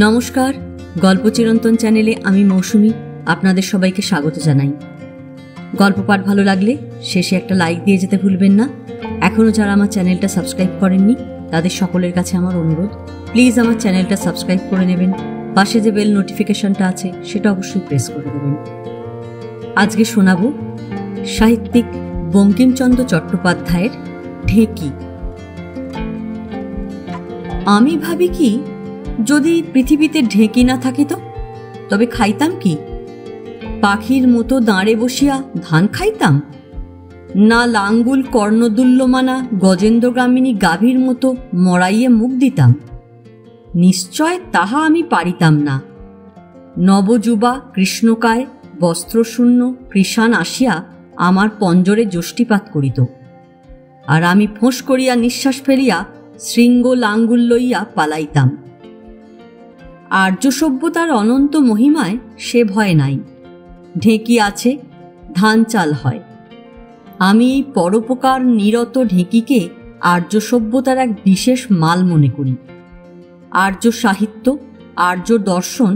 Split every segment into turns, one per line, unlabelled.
নমস্কার, গল্প চিরন্তন চ্যানেলে আমি মৌসুমী আপনাদের সবাইকে স্বাগত জানাই। গল্প পাঠ ভালো লাগলে শেষে একটা লাইক দিয়ে যেতে ভুলবেন না। এখনও যারা আমার চ্যানেলটা সাবস্ক্রাইব করেননি তাদের সকলের কাছে আমার অনুরোধ, প্লিজ আমার চ্যানেলটা সাবস্ক্রাইব করে নেবেন। পাশে যে বেল নোটিফিকেশনটা আছে সেটা অবশ্যই প্রেস করে দেবেন। আজকে শোনাব সাহিত্যিক বঙ্কিমচন্দ্র চট্টোপাধ্যায়ের ঢেঁকি। আমি ভাবি কি, যদি পৃথিবীতে ঢেঁকি না থাকে তো তবে খাইতাম কি? পাখির মতো দাঁড়ে বসিয়া ধান খাইতাম, না লাঙ্গুল কর্ণদুল্যমানা গজেন্দ্রগ্রামিনী গাভীর মতো মরাইয়ে মুখ দিতাম? নিশ্চয় তাহা আমি পারিতাম না। নবযুবা কৃষ্ণকায় বস্ত্রশূন্য কৃষাণ আসিয়া আমার পঞ্জরে যষ্টিপাত করিত, আর আমি ফোঁস করিয়া নিঃশ্বাস ফেলিয়া শৃঙ্গ লাঙ্গুল লইয়া পালাইতাম। আর্য সভ্যতার অনন্ত মহিমায় সে ভয় নাই। ঢেঁকি আছে, ধান চাল হয়। আমি এই পরোপকার নিরত ঢেঁকিকে আর্য সভ্যতার এক বিশেষ মাল মনে করি। আর্য সাহিত্য, আর্য দর্শন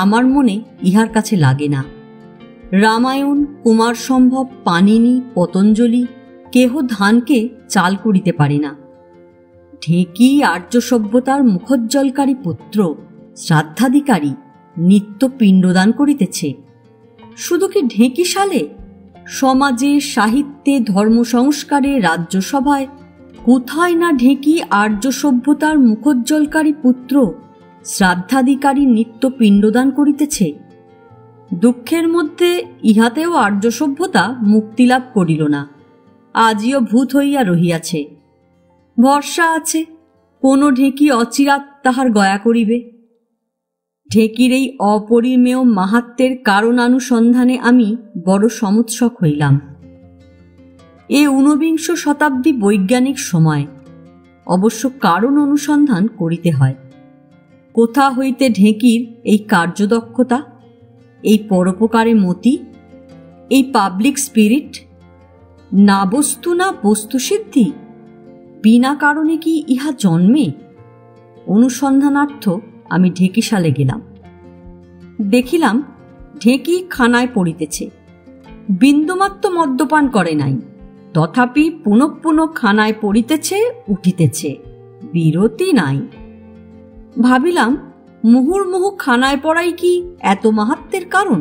আমার মনে ইহার কাছে লাগে না। রামায়ণ, কুমার সম্ভব, পাণিনি, পতঞ্জলি কেহ ধানকে চাল করিতে পারে না। ঢেঁকি আর্য সভ্যতার মুখোজ্জ্বলকারী পুত্র, শ্রাদ্ধাধিকারী, নিত্য পিণ্ডদান করিতেছে। শুধু কি ঢেঁকি সালে? সমাজে, সাহিত্যে, ধর্ম সংস্কারে, রাজ্যসভায় কোথায় না ঢেঁকি আর্য সভ্যতার মুখোজ্জ্বলকারী পুত্র, শ্রাদ্ধাধিকারী, নিত্য পিণ্ডদান করিতেছে। দুঃখের মধ্যে ইহাতেও আর্য সভ্যতা মুক্তিলাভ করিল না, আজিও ভূত হইয়া রহিয়াছে। ভরসা আছে, কোন ঢেঁকি অচিরাৎ তাহার গয়া করিবে। ঢেঁকির এই অপরিমেয় মাহাত্ম্যের কারণানুসন্ধানে আমি বড় সমুৎসুক হইলাম। এ ঊনবিংশ শতাব্দী বৈজ্ঞানিক সময়, অবশ্য কারণ অনুসন্ধান করিতে হয়। কোথা হইতে ঢেঁকির এই কার্যদক্ষতা, এই পরোপকারে মতি, এই পাবলিক স্পিরিট? না বস্তু না বস্তুসিদ্ধি, বিনা কারণে কি ইহা জন্মে? অনুসন্ধানার্থ আমি ঢেঁকিশালে গেলাম। দেখিলাম ঢেঁকি খানায় পড়িতেছে। বিন্দুমাত্র মদ্যপান করে নাই, তথাপি পুনঃ পুনঃ খানায় পড়িতেছে, উঠিতেছে, বিরতি নাই। ভাবিলাম, মুহুর্মুহু খানায় পড়াই কি এত মাহাত্ম্যের কারণ?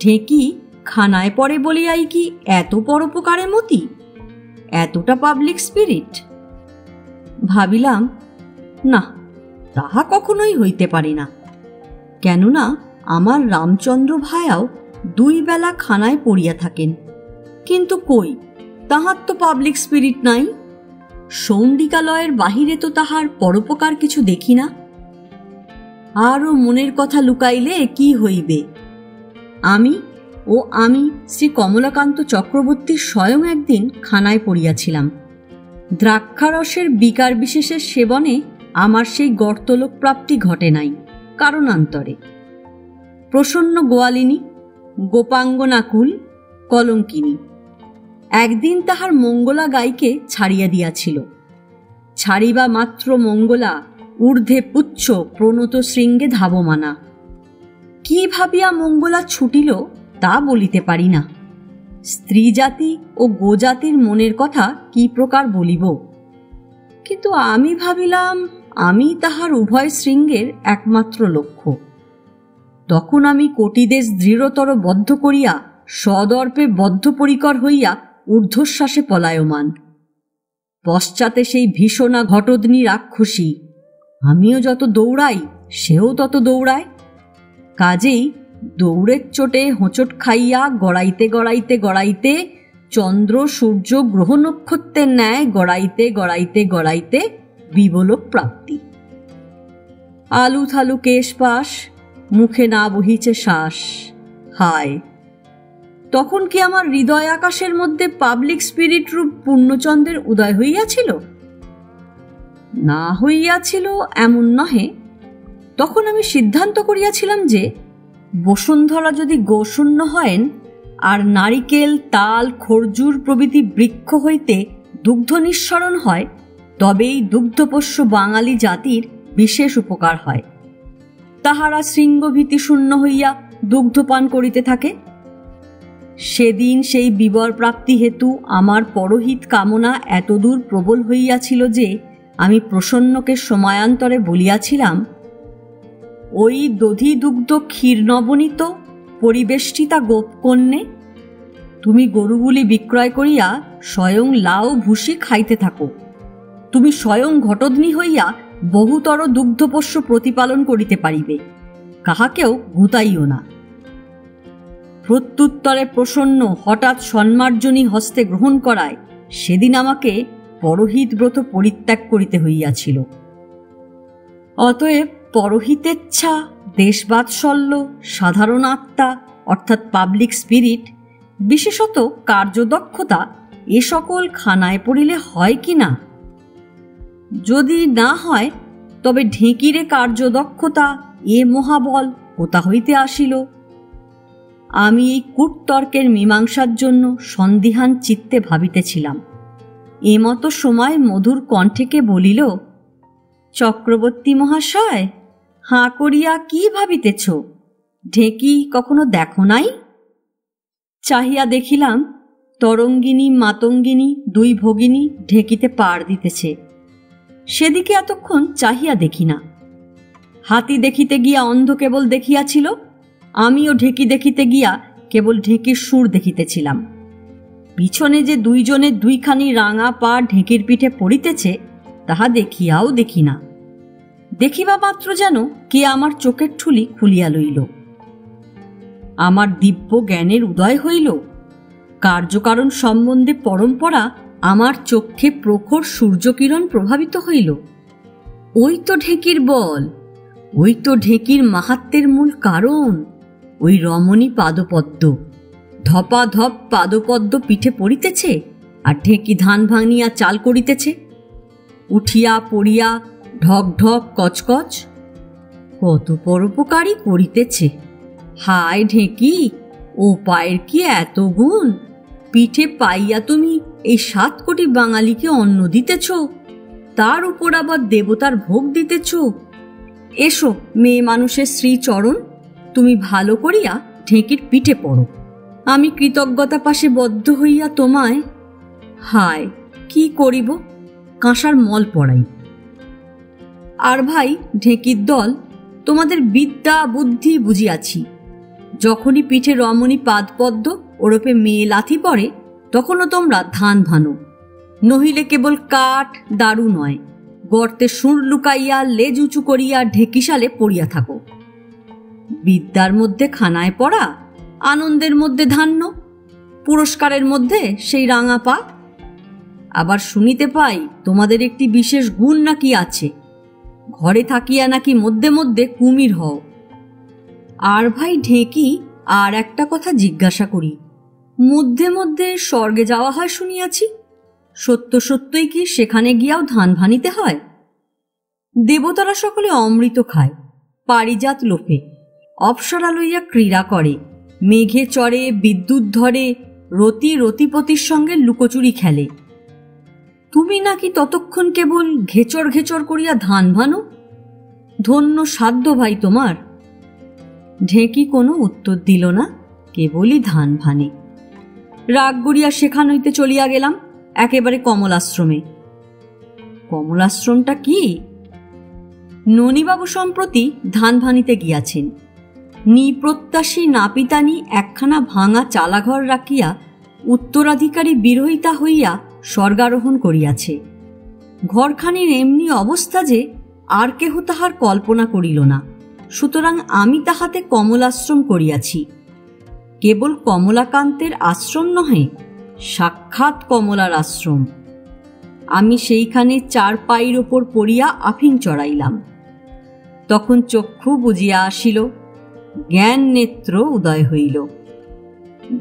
ঢেঁকি খানায় পড়ে বলিয়াই কি এত পরোপকারে মতি, এতটা পাবলিক স্পিরিট? ভাবিলাম, না, তাহা কখনোই হইতে পারে না। কেননা আমার রামচন্দ্র ভায়াও 2 বেলা খানায় পড়িয়া থাকেন, কিন্তু কই, তাহার তো পাবলিক স্পিরিট নাই। সৌন্দিকালয়ের বাহিরে তো তাহার পরোপকার কিছু দেখি না। আরও মনের কথা লুকাইলে কি হইবে? আমি শ্রী কমলাকান্ত চক্রবর্তী স্বয়ং একদিন খানায় পড়িয়াছিলাম। দ্রাক্ষারসের বিকার বিশেষের সেবনে আমার সেই গর্তলোক প্রাপ্তি ঘটে নাই, কারণান্তরে। প্রসন্ন গোয়ালিনী, গোপাঙ্গনাকুল, কলঙ্কিনী একদিন তাহার মঙ্গলা গাইকে ছাড়িয়া দিয়াছিল। ছাড়িবা মাত্র মঙ্গলা ঊর্ধ্বে পুচ্ছ প্রণত শৃঙ্গে ধাবমানা। কি ভাবিয়া মঙ্গলা ছুটিল তা বলিতে পারি না। স্ত্রী জাতি ও গোজাতির মনের কথা কি প্রকার বলিব? কিন্তু আমি ভাবিলাম, আমি তাহার উভয় শৃঙ্গের একমাত্র লক্ষ্য। তখন আমি কোটিদেশ দৃঢ়তর বদ্ধ করিয়া সদর্পে বদ্ধপরিকর হইয়া ঊর্ধ্বশ্বাসে পলায়মান। পশ্চাতে সেই ভীষণা ঘটোদ্নী রাক্ষসী। আমিও যত দৌড়াই সেও তত দৌড়ায়। কাজেই দৌড়ের চোটে হোঁচট খাইয়া গড়াইতে গড়াইতে গড়াইতে চন্দ্র সূর্য গ্রহ নক্ষত্রের ন্যায় গড়াইতে গড়াইতে গড়াইতে বিবলোক প্রাপ্তি। আলু থালু কেশ পাশ, মুখে না বহিছে শ্বাস। হায়, তখন কি আমার হৃদয় আকাশের মধ্যে পাবলিক স্পিরিট রূপ পূর্ণচন্দ্রের উদয় হইয়াছিল? না হইয়াছিল এমন নহে। তখন আমি সিদ্ধান্ত করিয়াছিলাম যে বসুন্ধরা যদি গোশূন্য হয়েন, আর নারিকেল, তাল, খর্জুর প্রভৃতি বৃক্ষ হইতে দুগ্ধ নিঃসরণ হয়, তবেই দুগ্ধপোষ্য বাঙালি জাতির বিশেষ উপকার হয়। তাহারা শৃঙ্গভীতি শূন্য হইয়া দুগ্ধপান করিতে থাকে। সেদিন সেই বিবর প্রাপ্তি হেতু আমার পরহিত কামনা এতদূর প্রবল হইয়াছিল যে আমি প্রসন্নকে সময়ান্তরে বলিয়াছিলাম, ওই দধি দুগ্ধ ক্ষীর নবনীত পরিবেষ্টিতা গোপকন্যে তুমি গরুগুলি বিক্রয় করিয়া স্বয়ং লাউ ভুসি খাইতে থাকো। তুমি স্বয়ং ঘটোদ্নী হইয়া বহুতর দুগ্ধপোষ্য প্রতিপালন করিতে পারিবে, কাহাকেও ঘুতাইও না। প্রত্যুত্তরে প্রসন্ন হঠাৎ সন্মার্জনী হস্তে গ্রহণ করায় সেদিন আমাকে পরহিত ব্রত পরিত্যাগ করিতে হইয়াছিল। অতএব পরহিতেচ্ছা, দেশবাৎসল্য, সাধারণ আত্মা অর্থাৎ পাবলিক স্পিরিট, বিশেষত কার্যদক্ষতা, এ সকল খানায় পড়িলে হয় কি না? যদি না হয় তবে ঢেঁকিরে কার্যদক্ষতা এ মহাবল কোথা হইতে আসিল? আমি এই কূটতর্কের মীমাংসার জন্য সন্দিহান চিত্তে ভাবিতেছিলাম। এমতো সময় মধুর কণ্ঠেকে বলিল, চক্রবর্তী মহাশয়, হাঁ করিয়া কি ভাবিতেছ? ঢেঁকি কখনো দেখো নাই? চাহিয়া দেখিলাম তরঙ্গিনী মাতঙ্গিনী দুই ভগিনী ঢেঁকিতে পাড় দিতেছে। সেদিকে এতক্ষণ চাহিয়া দেখি না। হাতি দেখিতে গিয়া অন্ধ কেবল দেখিয়াছিল, আমিও ঢেঁকি দেখিতে গিয়া কেবল ঢেঁকির সুর দেখিতেছিলাম। পিছনে যে দুইজনের দুইখানি রাঙা পা ঢেঁকির পিঠে পড়িতেছে তাহা দেখিয়াও দেখি না। দেখিবা মাত্র যেন কে আমার চোখের ঠুলি খুলিয়া লইল। আমার দিব্য জ্ঞানের উদয় হইল। কার্যকারণ সম্বন্ধে পরম্পরা আমার চক্ষে প্রখর সূর্যকিরণ প্রভাবিত হইল। ওই তো ঢেঁকির বল, ওই তো ঢেঁকির মাহাত্ম্যের মূল কারণ, ওই রমণী পাদপদ্ম। ধপাধপ পাদপদ্ম পিঠে পড়িতেছে আর ঢেঁকি ধান ভাঙিয়া চাল করিতেছে। উঠিয়া পড়িয়া ঢক ঢক কচকচ কত পরোপকারী করিতেছে। হায় ঢেঁকি, ও পায়ের কি এত গুণ! পিঠে পাইয়া তুমি এই 7 কোটি বাঙালিকে অন্ন দিতেছ, তার উপর আবার দেবতার ভোগ দিতেছ। এসো মেয়ে মানুষের শ্রীচরণ, তুমি ভালো করিয়া ঢেঁকির পিঠে পড়ো। আমি কৃতজ্ঞতা পাশে বদ্ধ হইয়া তোমায়, হায় কি করিব, কাঁসার মল পড়াই। আর ভাই ঢেঁকির দল, তোমাদের বিদ্যা বুদ্ধি বুঝিয়াছি। যখনই পিঠে রমণী পাদপদ্ম ওরপে মেয়ে লাথি পড়ে তখনও তোমরা ধান ভানো, নহিলে কেবল কাঠ দারু নয়, গর্তে সুর লুকাইয়া লেজ উঁচু করিয়া ঢেঁকিশালে পড়িয়া থাকো। বিদ্যার মধ্যে খানায় পড়া, আনন্দের মধ্যে ধান্য, পুরস্কারের মধ্যে সেই রাঙা পা। আবার শুনিতে পাই তোমাদের একটি বিশেষ গুণ নাকি আছে, ঘরে থাকিয়া নাকি মধ্যে মধ্যে কুমির হও। আর ভাই ঢেঁকি, আর একটা কথা জিজ্ঞাসা করি, মধ্যে মধ্যে স্বর্গে যাওয়া হয় শুনিয়াছি, সত্য সত্যই কি সেখানে গিয়াও ধান ভানিতে হয়? দেবতারা সকলে অমৃত খায়, পারিজাত লোপে, অপ্সরা লইয়া ক্রীড়া করে, মেঘে চড়ে, বিদ্যুৎ ধরে, রতি রতিপতির সঙ্গে লুকোচুরি খেলে। তুমি নাকি ততক্ষণ কেবল ঘেচর ঘেচর করিয়া ধান ভানো। ধন্য সাধ্য ভাই তোমার। ঢেঁকি কোনো উত্তর দিল না, কেবলই ধান ভানে। রাগ গড়িয়া সেখান হইতে চলিয়া গেলাম একেবারে কমলাশ্রমে। কমলাশ্রমটা কি? ননীবাবু সম্প্রতি ধান ভানিতে গিয়াছেন। নিপ্রত্যাশী নাপিতানি একখানা ভাঙা চালাঘর রাখিয়া উত্তরাধিকারী বিরহিতা হইয়া স্বর্গারোহণ করিয়াছে। ঘরখানির এমনি অবস্থা যে আর কেহ তাহার কল্পনা করিল না। সুতরাং আমি তাহাতে কমলাশ্রম করিয়াছি। কেবল কমলাকান্তের আশ্রম নহে, সাক্ষাৎ কমলার আশ্রম। আমি সেইখানে 4 পায়ের ওপর পড়িয়া আফিং চড়াইলাম। তখন চক্ষু বুঝিয়া আসিল, জ্ঞান নেত্র উদয় হইল।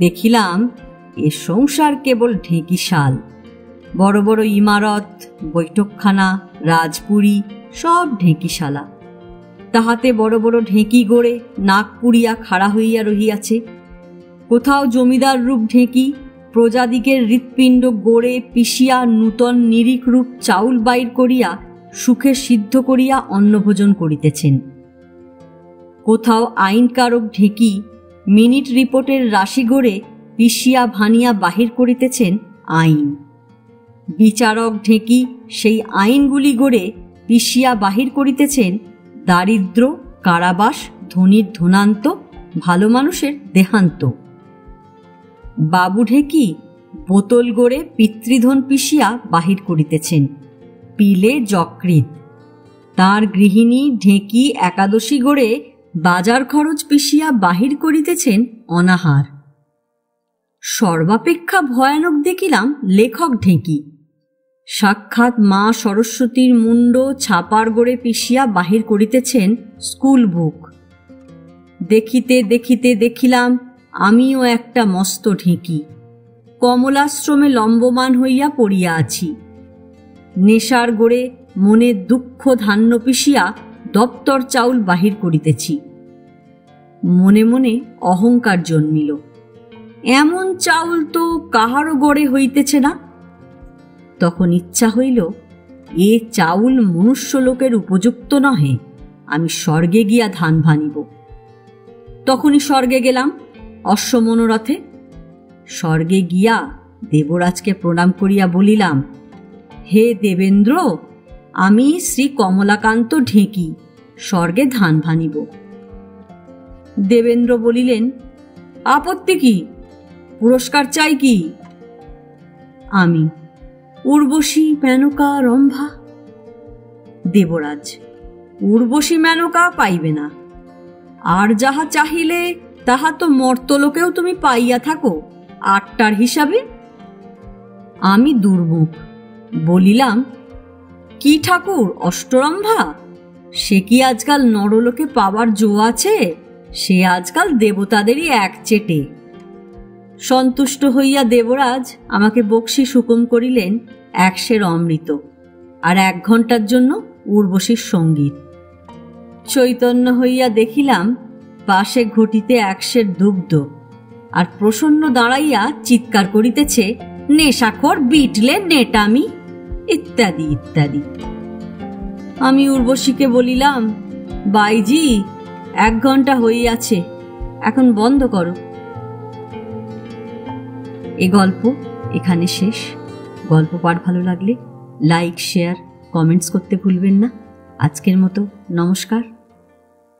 দেখিলাম এ সংসার কেবল ঢেঁকিশাল। বড় বড় ইমারত, বৈঠকখানা, রাজপুরী সব ঢেঁকিশালা। তাহাতে বড় বড় ঢেঁকি গড়ে নাক পুড়িয়া খাড়া হইয়া রহিয়াছে। কোথাও জমিদার রূপ ঢেঁকি প্রজাদিগের হৃৎপিণ্ড গড়ে পিষিয়া নূতন নিরিখ রূপ চাউল বাইর করিয়া সুখে সিদ্ধ করিয়া অন্নভোজন করিতেছেন। কোথাও আইনকারক ঢেকি মিনিট রিপোর্টের রাশি গড়ে পিষিয়া ভানিয়া বাহির করিতেছেন আইন। বিচারক ঢেকি সেই আইনগুলি গড়ে পিষিয়া বাহির করিতেছেন দারিদ্র, কারাবাস, ধনীর ধনান্ত, ভালো মানুষের দেহান্ত। বাবু ঢেকি বোতল গড়ে পিতৃধন পিষিয়া বাহির করিতেছেন পিলে যকৃৎ। তার গৃহিণী ঢেকি একাদশী গড়ে বাজার খরচ পিষিয়া বাহির করিতেছেন অনাহার। সর্বাপেক্ষা ভয়ানক দেখিলাম লেখক ঢেকি, সাক্ষাৎ মা সরস্বতীর মুন্ড ছাপার গড়ে পিষিয়া বাহির করিতেছেন স্কুল বুক। দেখিতে দেখিতে দেখিলাম আমিও একটা মস্ত ঢেকি, কমলাশ্রমে লম্বমান হইয়া পড়িয়া আছি। নেশার গড়ে মনের দুঃখ ধান্য পিষিয়া দপ্তর চাউল বাহির করিতেছি। মনে মনে অহংকার জন্মিল, এমন চাউল তো কাহারও গড়ে হইতেছে না। তখন ইচ্ছা হইল, এ চাউল মনুষ্য লোকের উপযুক্ত নহে, আমি স্বর্গে গিয়া ধান ভানিব। তখনই স্বর্গে গেলাম অশ্বমনোরথে। স্বর্গে গিয়া দেবরাজকে প্রণাম করিয়া বলিলাম, হে দেবেন্দ্র, আমি শ্রী কমলাকান্ত ঢেকি স্বর্গে ধান ভানিব। দেবেন্দ্র বলিলেন, আপত্তি কি? পুরস্কার চাই কি? আমি, উর্বশী, মেনকা, রম্ভা। দেবরাজ, উর্বশী মেনকা পাইবে না, আর যাহা চাহিলে তাহা তো মর্তলোকেও তুমি পাইয়া থাকো 8টার হিসাবে। আমি দুর্মুখ, বলিলাম, কি ঠাকুর, অষ্টরম্ভা? সে কি আজকাল নরলোকে পাবার জো আছে? সে আজকাল দেবতাদেরই এক চেটে। সন্তুষ্ট হইয়া দেবরাজ আমাকে বকশিশ হুকুম করিলেন 1 সের অমৃত আর 1 ঘণ্টার জন্য উর্বশীর সঙ্গীত। চৈতন্য হইয়া দেখিলাম পাশে ঘটিতে 1 সের দুগ্ধ, আর প্রসন্ন দাঁড়াইয়া চিৎকার করিতেছে, নেশাখোর, বিটলে, নেটামি, ইত্যাদি ইত্যাদি। আমি উর্বশীকে বলিলাম, বাইজি, 1 ঘণ্টা হইয়াছে, এখন বন্ধ করো। এ গল্প এখানে শেষ। গল্প পাঠ ভালো লাগলে লাইক, শেয়ার, কমেন্টস করতে ভুলবেন না। আজকের মতো নমস্কার।